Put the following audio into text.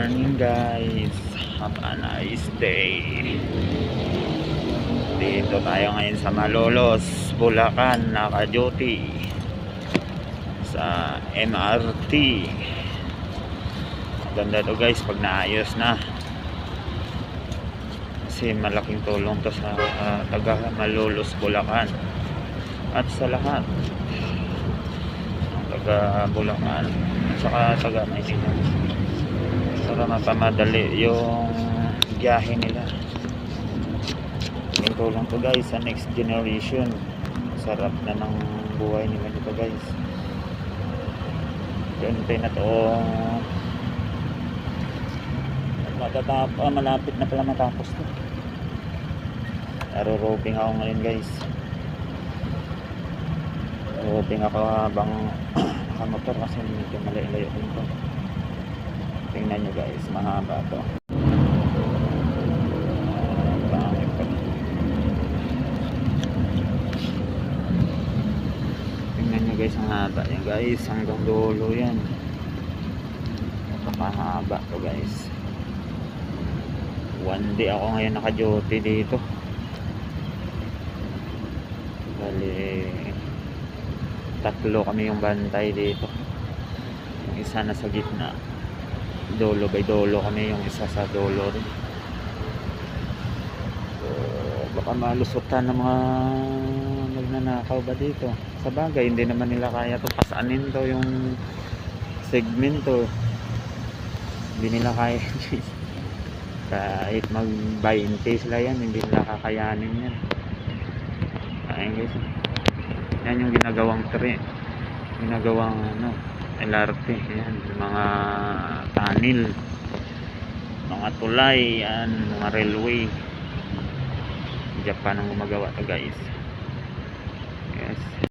morning guys, have a nice day. Dito tayo ngayon sa Malolos, Bulacan, naka-duty sa MRT. Maganda to guys pag naayos na, kasi malaking tulong to sa taga Malolos, Bulacan at sa lahat taga Bulacan at saka taga Maynila, para mapamadali yung biyahe nila. Yung tulong to guys sa next generation. Sarap na ng buhay nila dito guys. Ganito na to, malapit na pala matapos to. Naro-roping ako ngayon guys. Roping ako habang nakamotor kasi medyo malayo-layo din to. Tingnan nyo guys, mahaba to. Tingnan nyo guys, ang haba yan guys, hanggang dulo yan. Napakahaba to guys. One day ako ngayon naka-duty dito. Bali, tatlo kami yung bantay dito. Yung isa na sa gitna, dolo by dolo kami, yung isa sa dolo rin. So baka malusutan ng mga magnanakaw ba dito. Sa bagay, hindi naman nila kaya to pasanin to, yung segmento hindi nila kaya. Kahit mag 20 sila yan, hindi nila kakayanin yan. Ayun guys, yan yung ginagawang ginagawang LRT. Yan, mga tunnel, mga tulay, yan, mga railway. Japan ang gumagawa to guys. Yes.